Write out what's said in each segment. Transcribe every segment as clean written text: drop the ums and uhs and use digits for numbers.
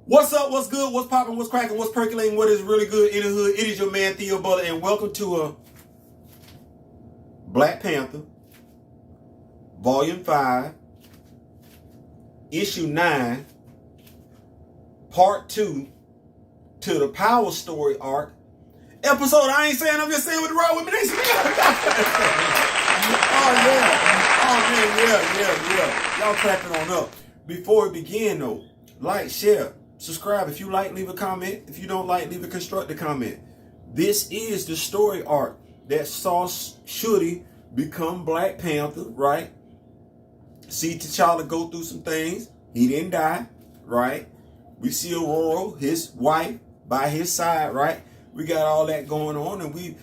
What's up? What's good? What's popping? What's cracking? What's percolating? What is really good in the hood? It is your man Theo Butler, and welcome to a Black Panther, Volume 5, Issue 9, Part 2 to the Power Story arc. Episode, I ain't saying, I'm just saying what the wrong with me. Yeah. Y'all clapping on up. Before we begin though, like, share, subscribe. If you like, leave a comment. If you don't like, leave a constructive comment. This is the story arc that saw Shuri become Black Panther, right? See T'Challa go through some things. He didn't die, right? We see Aurora, his wife, by his side, right? We got all that going on, and we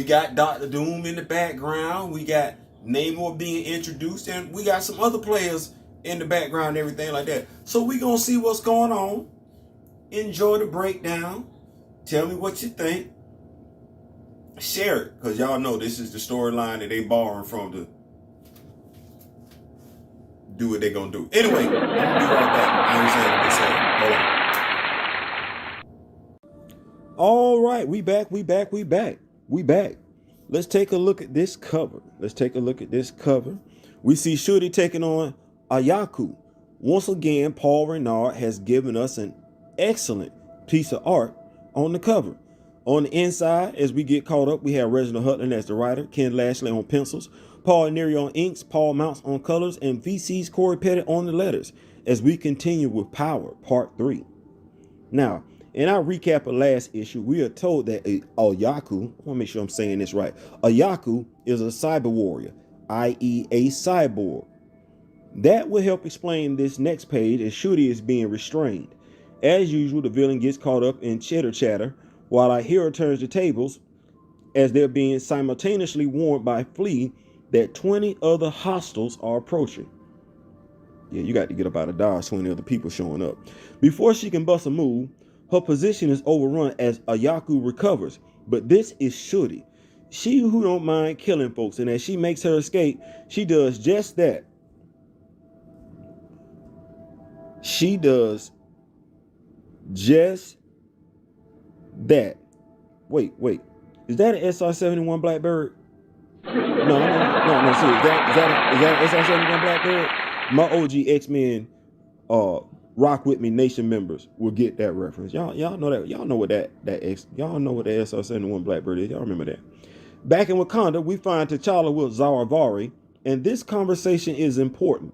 got Dr. Doom in the background. We got Namor being introduced, and we got some other players in the background and everything like that. So we gonna see what's going on. Enjoy the breakdown. Tell me what you think. Share it, because y'all know this is the storyline that they borrowing from to do what they gonna do. Anyway, I'm gonna be right back. I ain't saying what they say. Hold on. All right, we back. Let's take a look at this cover. We see Shuri taking on Ayaku. Once again, Paul Renard has given us an excellent piece of art on the cover. On the inside, as we get caught up, we have Reginald Hutland as the writer, Ken Lashley on pencils, Paul Neary on inks, Paul Mounts on colors, and VC's Corey Pettit on the letters, as we continue with Power, Part 3. Now, in our recap of last issue, we are told that Ayaku, I want to make sure I'm saying this right, Ayaku is a cyber warrior, i.e. a cyborg. That will help explain this next page as Shuri is being restrained. As usual, the villain gets caught up in chitter chatter, while our hero turns the tables as they're being simultaneously warned by Flea that 20 other hostiles are approaching. Yeah, you got to get up out of Dodge, 20 other people showing up. Before she can bust a move, her position is overrun as Ayaku recovers, but this is Shuri. She who don't mind killing folks, and as she makes her escape, she does just that. She does just that. Wait. Is that an SR-71 Blackbird? No. See, is that an SR-71 Blackbird? My OG X-Men Rock With Me Nation members will get that reference. Y'all know that. Y'all know what y'all know what the SR-71 Blackbird is. Y'all remember that. Back in Wakanda, we find T'Challa with Zaravari, and this conversation is important.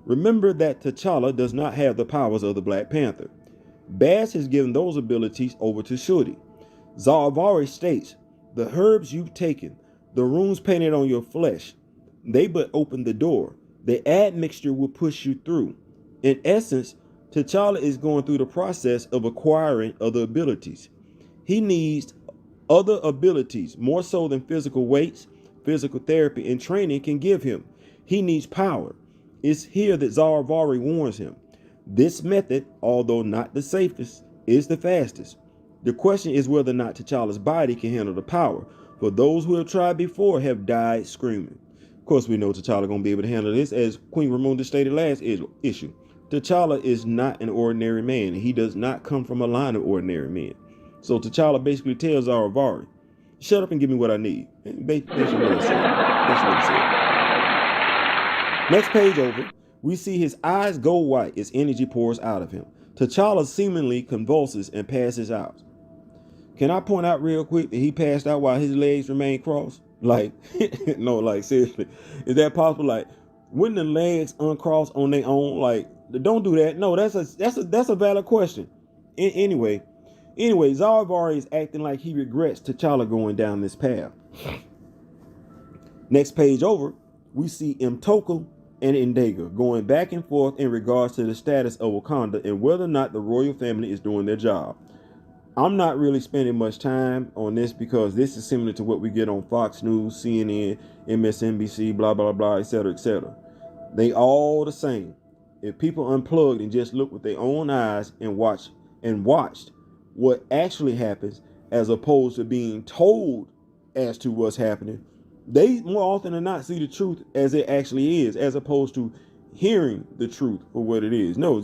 Remember that T'Challa does not have the powers of the Black Panther. Baz has given those abilities over to Shuri. Zaravari states, the herbs you've taken, the runes painted on your flesh, they but open the door. The admixture will push you through. In essence, T'Challa is going through the process of acquiring other abilities. He needs other abilities, more so than physical weights, physical therapy, and training can give him. He needs power. It's here that Zaravari warns him. This method, although not the safest, is the fastest. The question is whether or not T'Challa's body can handle the power, for those who have tried before have died screaming. Of course, we know T'Challa gonna be able to handle this, as Queen Ramonda stated last issue. T'Challa is not an ordinary man, and he does not come from a line of ordinary men. So T'Challa basically tells Zaravari, shut up and give me what I need. Basically what he said. Next page over, we see his eyes go white as energy pours out of him. T'Challa seemingly convulses and passes out. Can I point out real quick that he passed out while his legs remain crossed? Like, no, like seriously, is that possible? Like, wouldn't the legs uncross on their own? Like, don't do that. No, that's a valid question. Anyway, Zaravari is acting like he regrets T'Challa going down this path. Next page over, we see Mtoko and Ndega going back and forth in regards to the status of Wakanda and whether or not the royal family is doing their job. I'm not really spending much time on this because this is similar to what we get on Fox News, CNN, MSNBC, blah, blah, blah, etc., etc. They all the same. If people unplugged and just looked with their own eyes and watched what actually happens as opposed to being told as to what's happening, they more often than not see the truth as it actually is, as opposed to hearing the truth for what it is. No,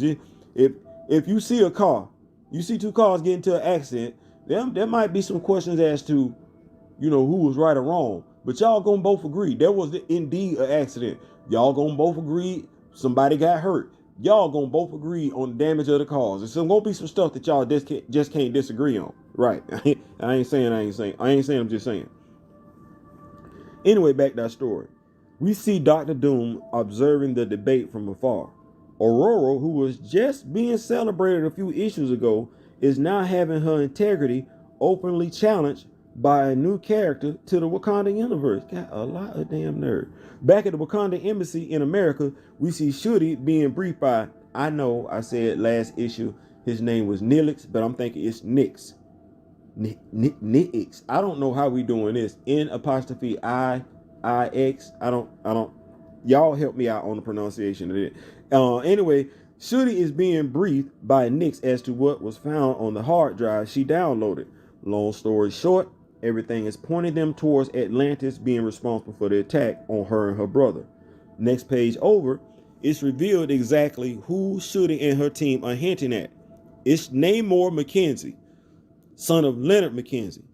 if if you see a car, you see two cars get into an accident, there might be some questions as to, who was right or wrong. But y'all gonna both agree there was indeed an accident. Y'all gonna both agree somebody got hurt. Y'all gonna both agree on the damage of the cars. There's gonna be some stuff that y'all just can't disagree on. Right. I ain't saying, I'm just saying. Anyway, back to our story. We see Dr. Doom observing the debate from afar. Aurora, who was just being celebrated a few issues ago, is now having her integrity openly challenged by a new character to the Wakanda universe. Got a lot of damn nerve. Back at the Wakanda embassy in America, we see Shuri being briefed by, I know I said last issue his name was Nilix, but I'm thinking it's Nix. Nix. I don't know how we doing this. N''I''X. I don't. Y'all help me out on the pronunciation of it. Anyway, Shuri is being briefed by Nix as to what was found on the hard drive she downloaded. Long story short, everything is pointing them towards Atlantis being responsible for the attack on her and her brother. Next page over, it's revealed exactly who Shuri and her team are hinting at. It's Namor McKenzie, son of Leonard McKenzie,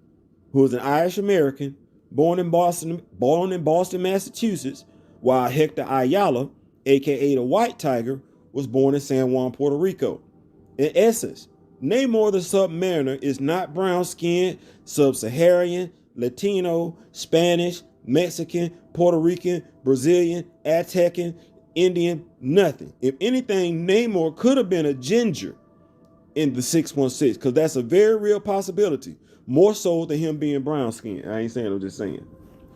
who is an Irish American born in Boston, Massachusetts, while Hector Ayala, aka the White Tiger, was born in San Juan, Puerto Rico. In essence, Namor the Submariner is not brown-skinned, sub-Saharan, Latino, Spanish, Mexican, Puerto Rican, Brazilian, Aztecan, Indian, nothing. If anything, Namor could have been a ginger in the 616, because that's a very real possibility. More so than him being brown-skinned. I ain't saying, I'm just saying.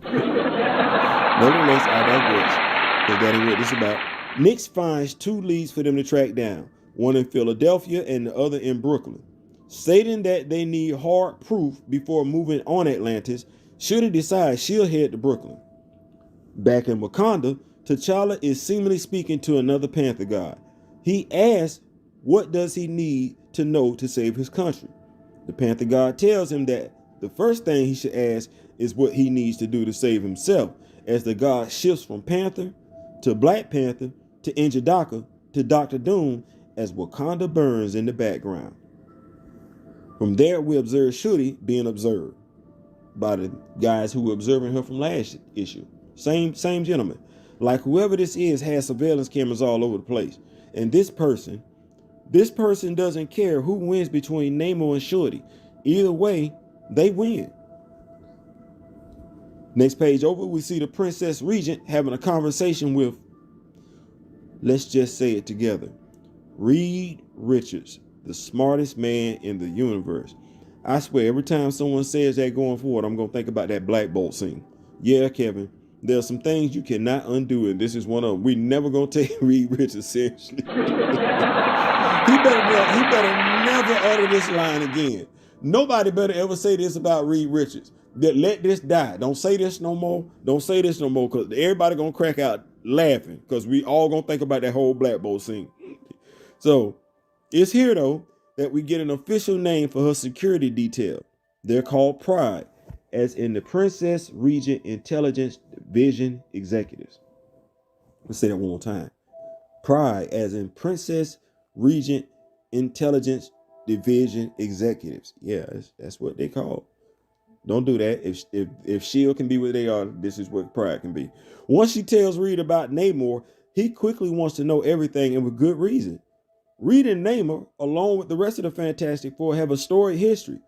Nevertheless, I digress, because that ain't what this is about. Nix finds two leads for them to track down, one in Philadelphia and the other in Brooklyn. Stating that they need hard proof before moving on Atlantis, Shuri decides she'll head to Brooklyn. Back in Wakanda, T'Challa is seemingly speaking to another Panther god. He asks, what does he need to know to save his country? The Panther god tells him that the first thing he should ask is what he needs to do to save himself, as the god shifts from Panther to Black Panther to N'Jadaka to Dr. Doom as Wakanda burns in the background. From there, we observe Shuri being observed by the guys who were observing her from last issue. Same gentleman. Like whoever this is has surveillance cameras all over the place. And this person doesn't care who wins between Namor and Shuri. Either way, they win. Next page over, we see the Princess Regent having a conversation with, let's just say it together, Reed Richards, the smartest man in the universe. I swear, every time someone says that going forward, I'm going to think about that Black Bolt scene. Yeah, Kevin, there are some things you cannot undo, and this is one of them. We never going to take Reed Richards seriously. He better never utter this line again. Nobody better ever say this about Reed Richards. That let this die. Don't say this no more. Don't say this no more, because everybody going to crack out laughing, because we all going to think about that whole Black Bolt scene. So it's here, though, that we get an official name for her security detail. They're called Pride, as in the Princess Regent Intelligence Division Executives. Let's say that one more time. Pride, as in Princess Regent Intelligence Division Executives. Yeah, that's what they call. Don't do that. If S.H.I.E.L.D. can be what they are, this is what Pride can be. Once she tells Reed about Namor, he quickly wants to know everything, and with good reason. Reed and Namor, along with the rest of the Fantastic Four, have a storied history,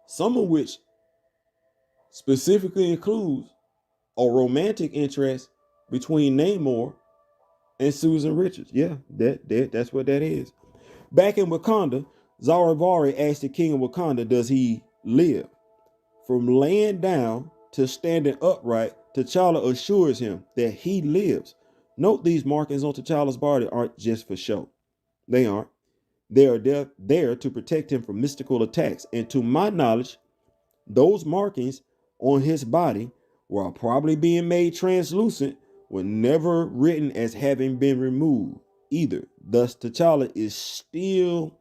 some of which specifically includes a romantic interest between Namor and Susan Richards. Yeah, that's what that is. Back in Wakanda, Zaravari asked the king of Wakanda, does he live? From laying down to standing upright, T'Challa assures him that he lives. Note these markings on T'Challa's body aren't just for show. They aren't. They are there to protect him from mystical attacks. And to my knowledge, those markings on his body, while probably being made translucent, were never written as having been removed either. Thus, T'Challa is still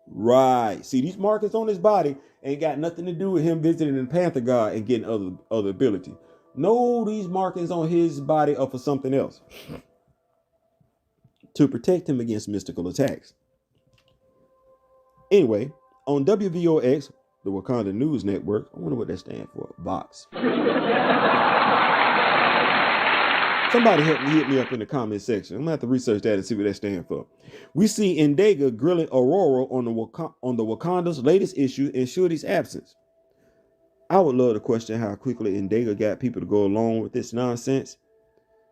right. See, these markings on his body ain't got nothing to do with him visiting the Panther God and getting other ability. No, these markings on his body are for something else. To protect him against mystical attacks. Anyway, on WVOX, the Wakanda News Network, I wonder what that stands for. Vox. Somebody help me, hit me up in the comment section. I'm gonna have to research that and see what that stands for. We see Ndega grilling Aurora on the Wakanda's latest issue in Shuri's absence. I would love to question how quickly Ndega got people to go along with this nonsense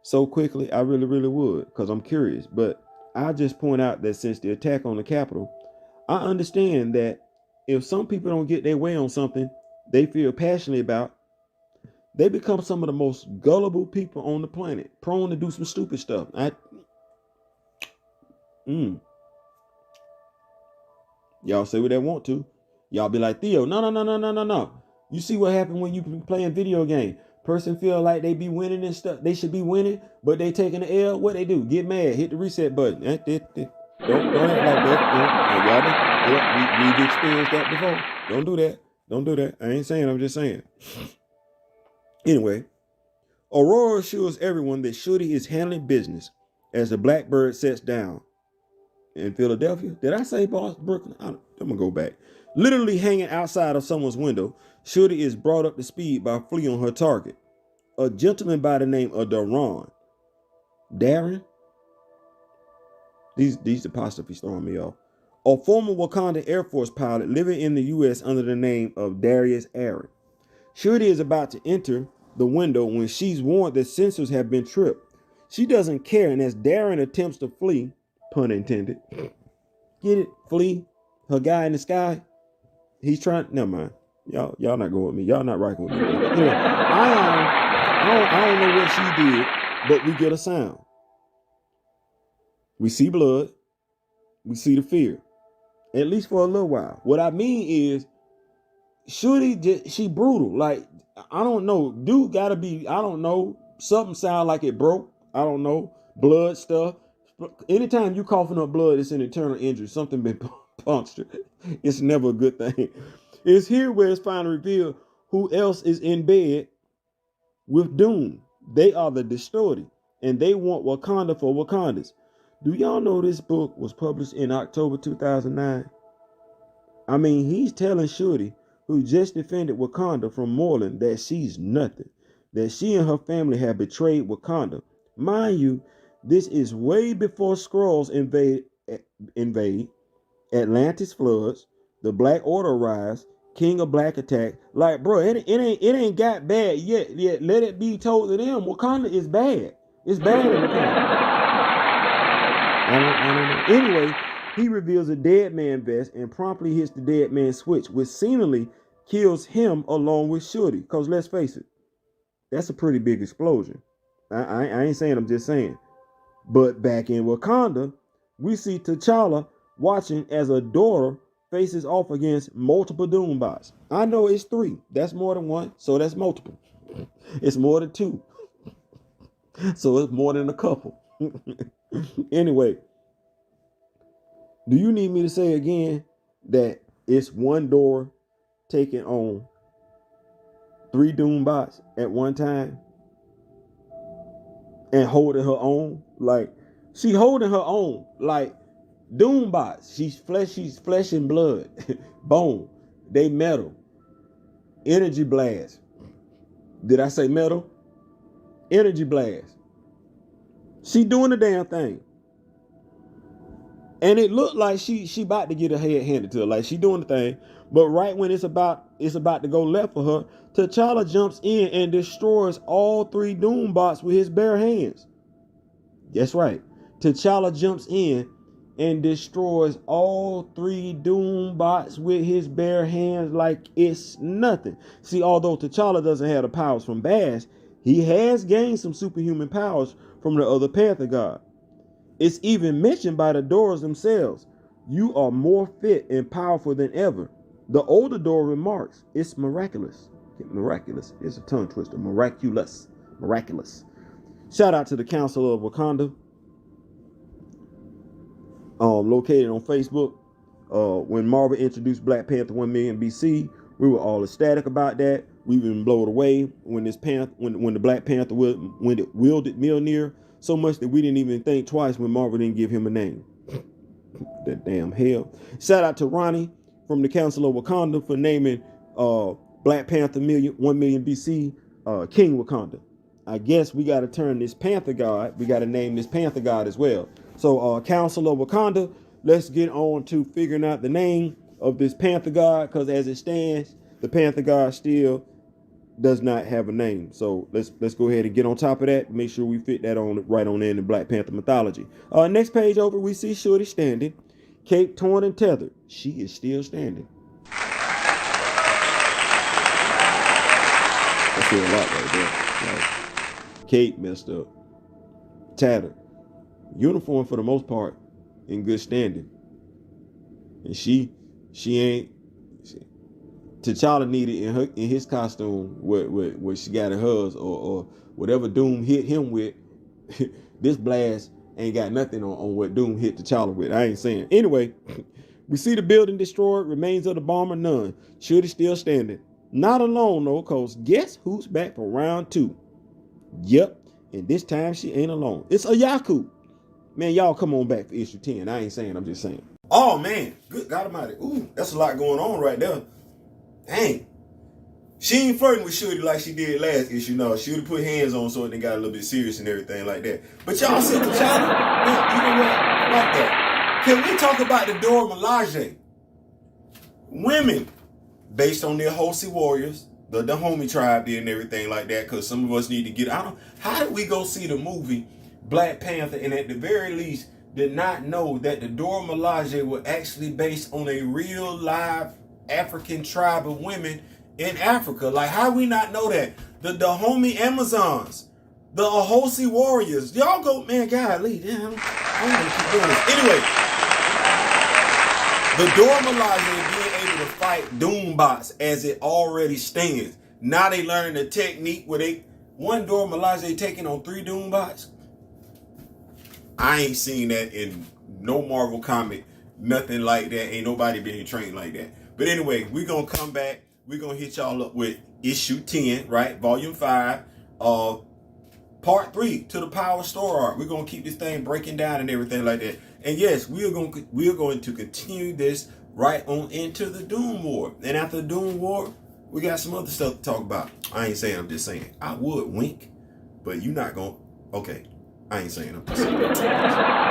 so quickly. I really, really would, because I'm curious. But I'll just point out that since the attack on the Capitol, I understand that if some people don't get their way on something they feel passionately about, they become some of the most gullible people on the planet, prone to do some stupid stuff. Y'all say what they want to. Y'all be like, Theo, no. You see what happened when you playing video game? Person feel like they be winning and stuff. They should be winning, but they taking the L. What they do? Get mad, hit the reset button. Don't act like that. We've experienced that before. Don't do that. I ain't saying, I'm just saying. Anyway, Aurora assures everyone that Shuri is handling business as the Blackbird sets down in Philadelphia. Did I say Boston, Brooklyn? I'm gonna go back. Literally hanging outside of someone's window, Shuri is brought up to speed by a flea on her target, a gentleman by the name of Darren. These apostrophes throwing me off. A former Wakanda Air Force pilot living in the U.S. under the name of Darius Aaron. Shuri is about to enter the window when she's warned that sensors have been tripped. She doesn't care, and as Darren attempts to flee, pun intended, get it, flee, her guy in the sky, he's trying, never mind. Y'all not going with me. Y'all not rocking with me. Anyway, I don't know what she did, but we get a sound. We see blood. We see the fear. At least for a little while. What I mean is, Shuri, she brutal. Like, I don't know. Dude gotta be, I don't know. Something sound like it broke. I don't know. Blood stuff. Anytime you coughing up blood, it's an internal injury. Something been punctured. It's never a good thing. It's here where it's finally revealed who else is in bed with Doom. They are the Distorted, and they want Wakanda for Wakandans. Do y'all know this book was published in October 2009? I mean, he's telling Shuri, who just defended Wakanda from Moreland, that she's nothing, that she and her family have betrayed Wakanda. Mind you, this is way before Skrulls invade Atlantis floods, the Black Order rise, King of Black attack. Like, bro, it ain't got bad yet. Let it be told to them, Wakanda is bad. It's bad in Wakanda. I don't know. Anyway, he reveals a dead man vest and promptly hits the dead man switch, which seemingly kills him along with Shuri. Because let's face it, that's a pretty big explosion. I ain't saying, I'm just saying. But back in Wakanda, we see T'Challa watching as a daughter faces off against multiple Doombots. I know it's 3. That's more than 1, so that's multiple. It's more than 2. So it's more than a couple. Anyway, do you need me to say again that it's one door taking on 3 Doombots at one time and holding her own? Like, she holding her own. Like, Doombots, she's flesh and blood, bone. They metal. Energy blast. Did I say metal? Energy blast. She doing the damn thing. And it looked like she about to get her head handed to her. Like, she doing the thing. But right when it's about to go left for her, T'Challa jumps in and destroys all 3 Doombots with his bare hands. That's right. T'Challa jumps in and destroys all 3 Doombots with his bare hands like it's nothing. See, although T'Challa doesn't have the powers from Bash, he has gained some superhuman powers from the other Panther God. It's even mentioned by the Doors themselves. You are more fit and powerful than ever. The older Door remarks, it's miraculous. Miraculous. It's a tongue twister. Miraculous. Shout out to the Council of Wakanda. Located on Facebook. When Marvel introduced Black Panther 1 million BC, we were all ecstatic about that. We even blown away when the Black Panther wielded Mjolnir, so much that we didn't even think twice when Marvel didn't give him a name. That damn hell. Shout out to Ronnie from the Council of Wakanda for naming Black Panther 1 million BC King Wakanda. I guess we got to turn this Panther God. We got to name this Panther God as well. So Council of Wakanda, let's get on to figuring out the name of this Panther God, because as it stands, the Panther God still does not have a name. So let's go ahead and get on top of that. Make sure we fit that on right on in Black Panther mythology. Next page over, we see Shuri standing, cape torn and tethered. She is still standing. I see a lot right there. Like, cape messed up, tattered. Uniform for the most part in good standing. And she ain't. T'Challa needed in his costume what she got in hers, or whatever Doom hit him with. This blast ain't got nothing on what Doom hit T'Challa with. I ain't saying. Anyway, we see the building destroyed, remains of the bomber none. Shuri still standing. Not alone though, cause guess who's back for round 2? Yep, and this time she ain't alone. It's a Yaku. Man, y'all come on back for issue 10. I ain't saying, I'm just saying. Oh man, good God Almighty. Ooh, that's a lot going on right there. Dang. She ain't flirting with Shuri like she did last issue. No, Shuri put hands on so it got a little bit serious and everything like that. But y'all see T'Challa? Man, you know what? About that. Can we talk about the Dora Milaje? Women, based on their Hosi warriors, the homie tribe did and everything like that, because some of us need to get out. How did we go see the movie Black Panther and at the very least did not know that the Dora Milaje were actually based on a real live African tribe of women in Africa? Like, how we not know that? The homie Amazons, the Ahosi warriors. Y'all go, man, golly, damn. I'm gonna keep doing this. Anyway, the Dora Milaje being able to fight Doombots as it already stands. Now they learn the technique where one Dora Milaje taking on 3 Doombots. I ain't seen that in no Marvel comic. Nothing like that. Ain't nobody being trained like that. But anyway, we're going to come back. We're going to hit y'all up with issue 10, right? Volume 5, part 3 to the Power Store Art. We're going to keep this thing breaking down and everything like that. And yes, we are going to continue this right on into the Doom War. And after the Doom War, we got some other stuff to talk about. I ain't saying, I'm just saying. I would wink, but you're not going to. Okay, I ain't saying, I'm just saying.